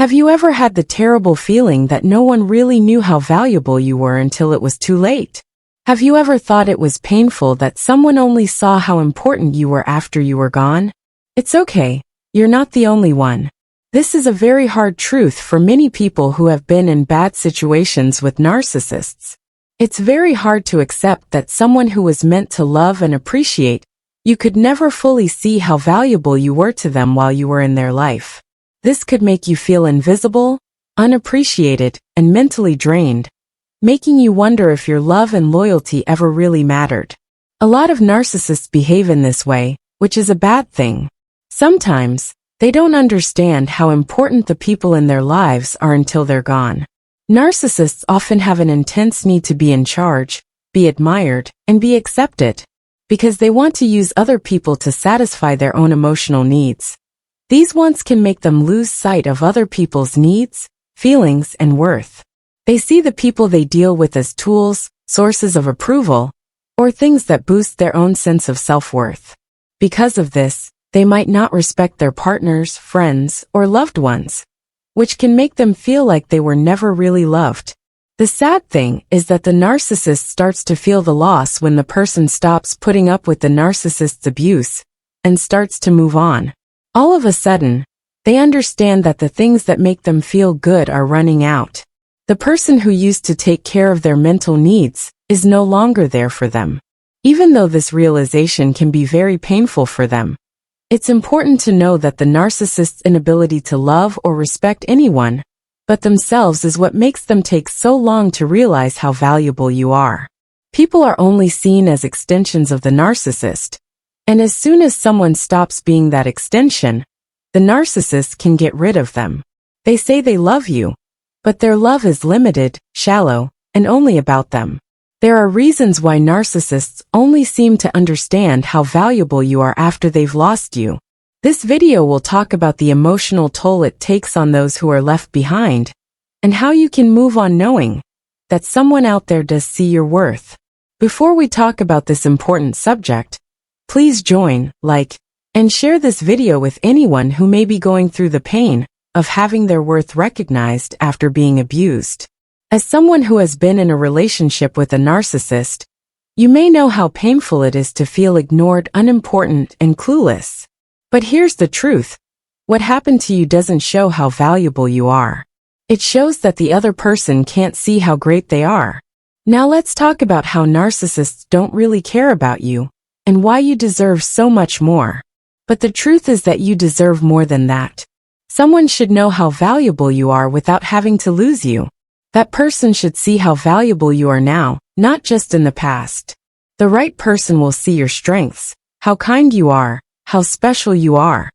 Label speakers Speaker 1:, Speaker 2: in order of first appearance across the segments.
Speaker 1: Have you ever had the terrible feeling that no one really knew how valuable you were until it was too late? Have you ever thought it was painful that someone only saw how important you were after you were gone? It's okay, you're not the only one. This is a very hard truth for many people who have been in bad situations with narcissists. It's very hard to accept that someone who was meant to love and appreciate you could never fully see how valuable you were to them while you were in their life. This could make you feel invisible, unappreciated, and mentally drained, making you wonder if your love and loyalty ever really mattered. A lot of narcissists behave in this way, which is a bad thing. Sometimes, they don't understand how important the people in their lives are until they're gone. Narcissists often have an intense need to be in charge, be admired, and be accepted, because they want to use other people to satisfy their own emotional needs. These wants can make them lose sight of other people's needs, feelings, and worth. They see the people they deal with as tools, sources of approval, or things that boost their own sense of self-worth. Because of this, they might not respect their partners, friends, or loved ones, which can make them feel like they were never really loved. The sad thing is that the narcissist starts to feel the loss when the person stops putting up with the narcissist's abuse and starts to move on. All of a sudden, they understand that the things that make them feel good are running out. The person who used to take care of their mental needs is no longer there for them. Even though this realization can be very painful for them, it's important to know that the narcissist's inability to love or respect anyone but themselves is what makes them take so long to realize how valuable you are. People are only seen as extensions of the narcissist, and as soon as someone stops being that extension, the narcissist can get rid of them. They say they love you, but their love is limited, shallow, and only about them. There are reasons why narcissists only seem to understand how valuable you are after they've lost you. This video will talk about the emotional toll it takes on those who are left behind, and how you can move on knowing that someone out there does see your worth. Before we talk about this important subject, please join, like, and share this video with anyone who may be going through the pain of having their worth recognized after being abused. As someone who has been in a relationship with a narcissist, you may know how painful it is to feel ignored, unimportant, and clueless. But here's the truth. What happened to you doesn't show how valuable you are. It shows that the other person can't see how great they are. Now let's talk about how narcissists don't really care about you, and why you deserve so much more. But the truth is that you deserve more than that. Someone should know how valuable you are without having to lose you. That person should see how valuable you are now, not just in the past. The right person will see your strengths, how kind you are, how special you are,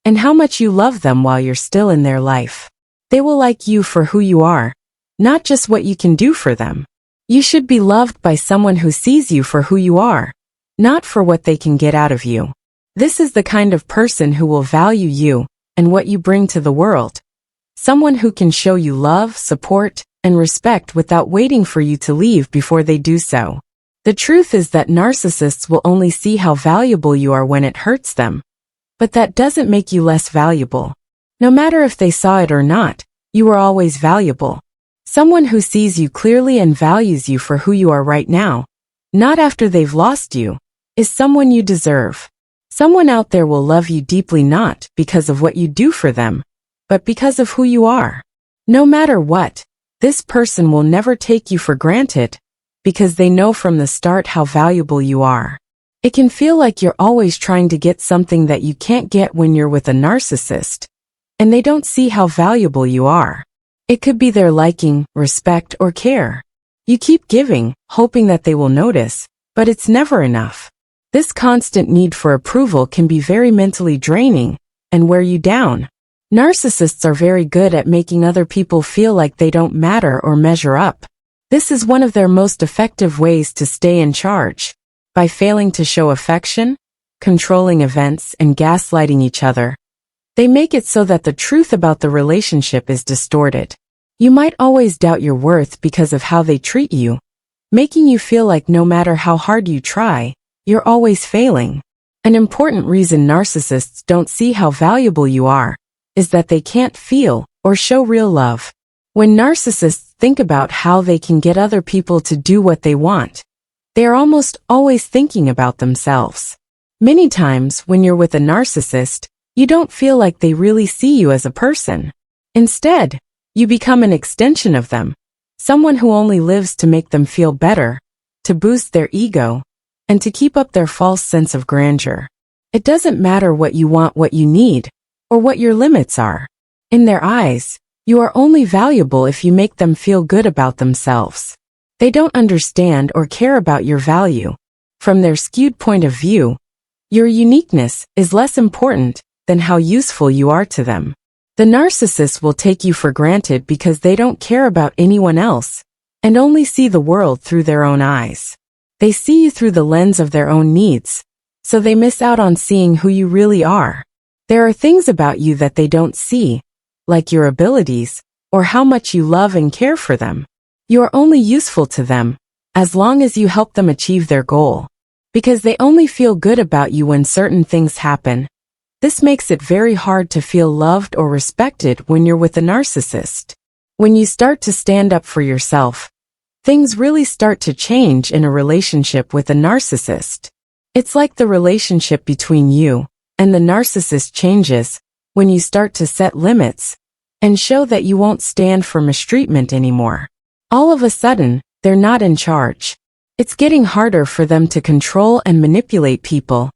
Speaker 1: and how much you love them while you're still in their life. They will like you for who you are, not just what you can do for them. You should be loved by someone who sees you for who you are, not for what they can get out of you. This is the kind of person who will value you and what you bring to the world. Someone who can show you love, support, and respect without waiting for you to leave before they do so. The truth is that narcissists will only see how valuable you are when it hurts them. But that doesn't make you less valuable. No matter if they saw it or not, you are always valuable. Someone who sees you clearly and values you for who you are right now, not after they've lost you, is someone you deserve. Someone out there will love you deeply not because of what you do for them, but because of who you are. No matter what, this person will never take you for granted, because they know from the start how valuable you are. It can feel like you're always trying to get something that you can't get when you're with a narcissist, and they don't see how valuable you are. It could be their liking, respect, or care. You keep giving, hoping that they will notice, but it's never enough. This constant need for approval can be very mentally draining and wear you down. Narcissists are very good at making other people feel like they don't matter or measure up. This is one of their most effective ways to stay in charge. By failing to show affection, controlling events, and gaslighting each other, they make it so that the truth about the relationship is distorted. You might always doubt your worth because of how they treat you, making you feel like no matter how hard you try, you're always failing. An important reason narcissists don't see how valuable you are is that they can't feel or show real love. When narcissists think about how they can get other people to do what they want, they are almost always thinking about themselves. Many times when you're with a narcissist, you don't feel like they really see you as a person. Instead, you become an extension of them, someone who only lives to make them feel better, to boost their ego, and to keep up their false sense of grandeur. It doesn't matter what you want, what you need, or what your limits are. In their eyes, you are only valuable if you make them feel good about themselves. They don't understand or care about your value. From their skewed point of view, your uniqueness is less important than how useful you are to them. The narcissist will take you for granted because they don't care about anyone else and only see the world through their own eyes. They see you through the lens of their own needs, so they miss out on seeing who you really are. There are things about you that they don't see, like your abilities or how much you love and care for them. You are only useful to them as long as you help them achieve their goal. Because they only feel good about you when certain things happen, this makes it very hard to feel loved or respected when you're with a narcissist. When you start to stand up for yourself, things really start to change in a relationship with a narcissist. It's like the relationship between you and the narcissist changes when you start to set limits and show that you won't stand for mistreatment anymore. All of a sudden, they're not in charge. It's getting harder for them to control and manipulate people,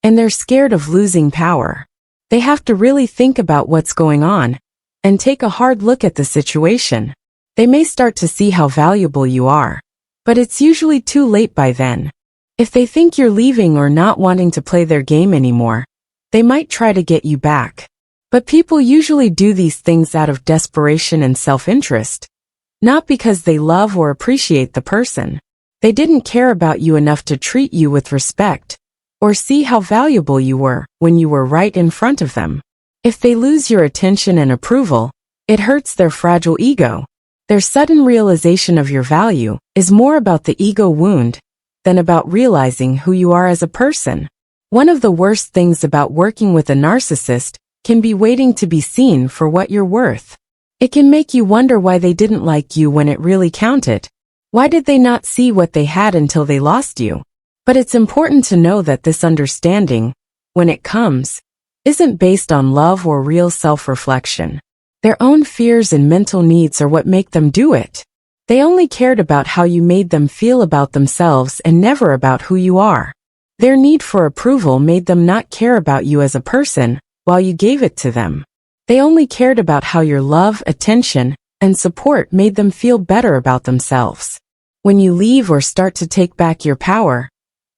Speaker 1: and they're scared of losing power. They have to really think about what's going on and take a hard look at the situation. They may start to see how valuable you are, but it's usually too late by then. If they think you're leaving or not wanting to play their game anymore, they might try to get you back. But people usually do these things out of desperation and self-interest, not because they love or appreciate the person. They didn't care about you enough to treat you with respect or see how valuable you were when you were right in front of them. If they lose your attention and approval, it hurts their fragile ego. Their sudden realization of your value is more about the ego wound than about realizing who you are as a person. One of the worst things about working with a narcissist can be waiting to be seen for what you're worth. It can make you wonder why they didn't like you when it really counted. Why did they not see what they had until they lost you? But it's important to know that this understanding, when it comes, isn't based on love or real self-reflection. Their own fears and mental needs are what make them do it. They only cared about how you made them feel about themselves and never about who you are. Their need for approval made them not care about you as a person while you gave it to them. They only cared about how your love, attention, and support made them feel better about themselves. When you leave or start to take back your power,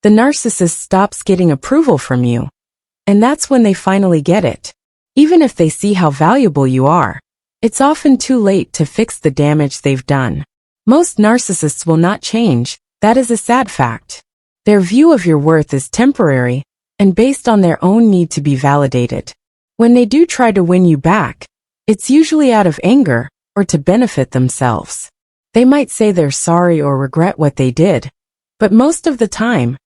Speaker 1: the narcissist stops getting approval from you. And that's when they finally get it. Even if they see how valuable you are, it's often too late to fix the damage they've done. Most narcissists will not change, that is a sad fact. Their view of your worth is temporary and based on their own need to be validated. When they do try to win you back, it's usually out of anger or to benefit themselves. They might say they're sorry or regret what they did, but most of the time,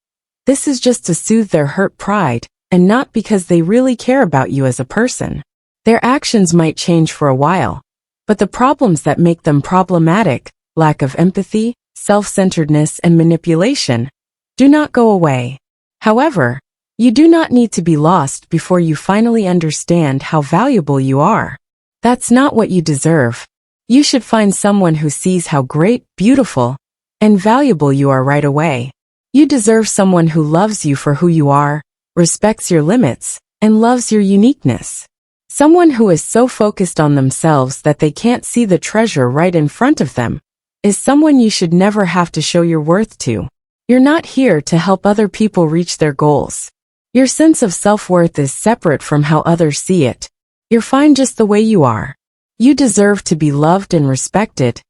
Speaker 1: this is just to soothe their hurt pride and not because they really care about you as a person. Their actions might change for a while, but the problems that make them problematic, lack of empathy, self-centeredness, and manipulation, do not go away. However, you do not need to be lost before you finally understand how valuable you are. That's not what you deserve. You should find someone who sees how great, beautiful, and valuable you are right away. You deserve someone who loves you for who you are, respects your limits, and loves your uniqueness. Someone who is so focused on themselves that they can't see the treasure right in front of them is someone you should never have to show your worth to. You're not here to help other people reach their goals. Your sense of self-worth is separate from how others see it. You're fine just the way you are. You deserve to be loved and respected,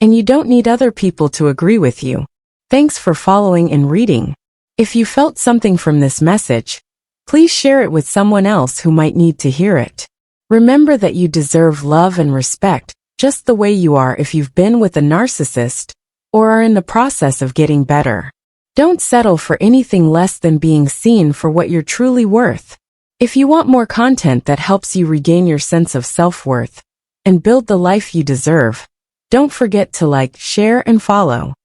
Speaker 1: and you don't need other people to agree with you. Thanks for following and reading. If you felt something from this message, please share it with someone else who might need to hear it. Remember that you deserve love and respect just the way you are if you've been with a narcissist or are in the process of getting better. Don't settle for anything less than being seen for what you're truly worth. If you want more content that helps you regain your sense of self-worth and build the life you deserve. Don't forget to like, share, and follow.